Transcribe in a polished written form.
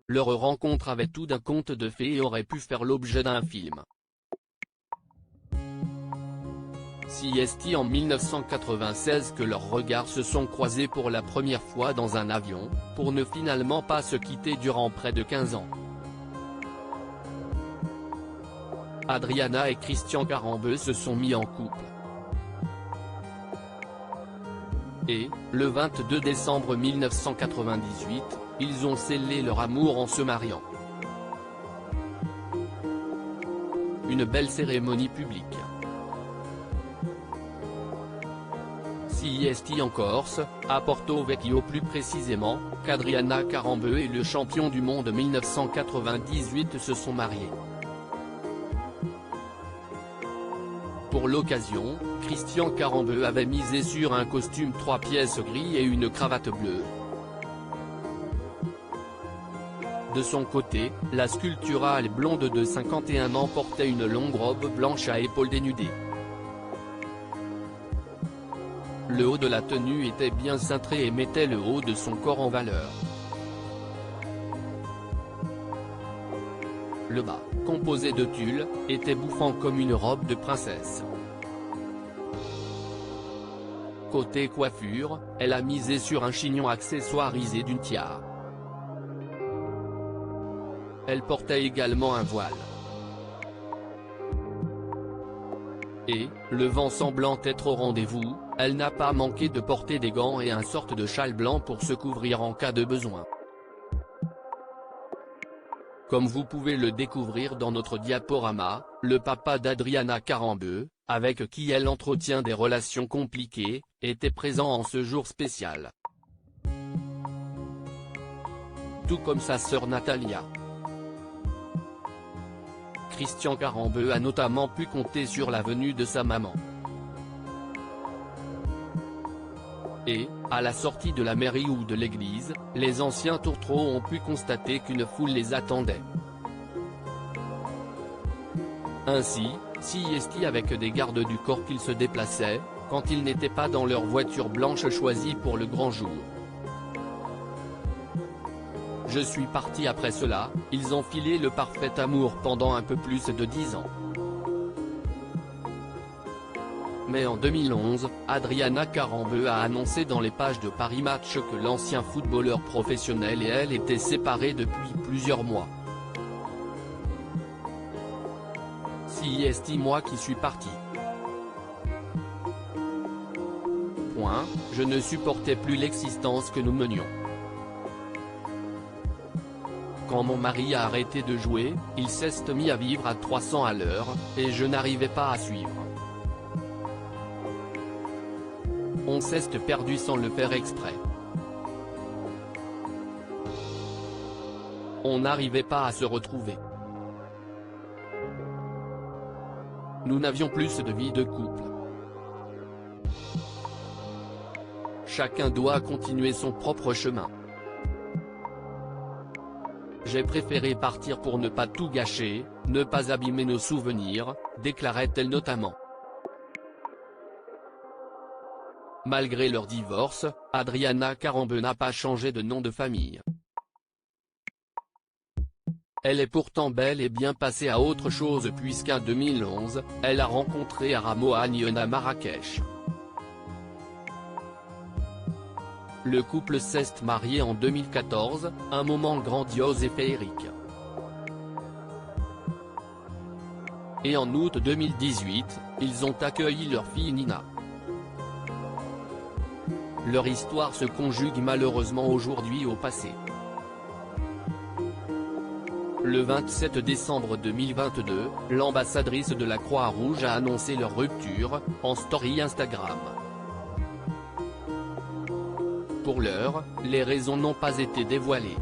leur rencontre avait tout d'un conte de fées et aurait pu faire l'objet d'un film. Si est en 1996 que leurs regards se sont croisés pour la première fois dans un avion, pour ne finalement pas se quitter durant près de 15 ans. Adriana et Christian Karembeu se sont mis en couple. Et, le 22 décembre 1998, ils ont scellé leur amour en se mariant. Une belle cérémonie publique. Si est en Corse, à Porto Vecchio plus précisément, qu'Adriana Karembeu et le champion du monde 1998 se sont mariés. Pour l'occasion, Christian Karembeu avait misé sur un costume 3 pièces gris et une cravate bleue. De son côté, la sculpturale blonde de 51 ans portait une longue robe blanche à épaules dénudées. Le haut de la tenue était bien cintré et mettait le haut de son corps en valeur. Le bas, composé de tulle, était bouffant comme une robe de princesse. Côté coiffure, elle a misé sur un chignon accessoirisé d'une tiare. Elle portait également un voile. Et, le vent semblant être au rendez-vous, elle n'a pas manqué de porter des gants et un sorte de châle blanc pour se couvrir en cas de besoin. Comme vous pouvez le découvrir dans notre diaporama, le papa d'Adriana Karembeu, avec qui elle entretient des relations compliquées, était présent en ce jour spécial. Tout comme sa sœur Natalia. Christian Karembeu a notamment pu compter sur la venue de sa maman. Et, à la sortie de la mairie ou de l'église, les anciens tourtereaux ont pu constater qu'une foule les attendait. Ainsi, si est avec des gardes du corps qu'ils se déplaçaient, quand ils n'étaient pas dans leur voiture blanche choisie pour le grand jour. Je suis parti après cela, ils ont filé le parfait amour pendant un peu plus de 10 ans. Mais en 2011, Adriana Karembeu a annoncé dans les pages de Paris Match que l'ancien footballeur professionnel et elle étaient séparés depuis plusieurs mois. Si est moi qui suis parti. Point, je ne supportais plus l'existence que nous menions. Quand mon mari a arrêté de jouer, il s'est mis à vivre à 300 à l'heure, et je n'arrivais pas à suivre. On s'est perdu sans le faire exprès. On n'arrivait pas à se retrouver. Nous n'avions plus de vie de couple. Chacun doit continuer son propre chemin. J'ai préféré partir pour ne pas tout gâcher, ne pas abîmer nos souvenirs, déclarait-elle notamment. Malgré leur divorce, Adriana Karembeu n'a pas changé de nom de famille. Elle est pourtant bel et bien passée à autre chose puisqu'en 2011, elle a rencontré Aramo Agnon à Marrakech. Le couple s'est marié en 2014, un moment grandiose et féerique. Et en août 2018, ils ont accueilli leur fille Nina. Leur histoire se conjugue malheureusement aujourd'hui au passé. Le 27 décembre 2022, l'ambassadrice de la Croix-Rouge a annoncé leur rupture, en story Instagram. Pour l'heure, les raisons n'ont pas été dévoilées.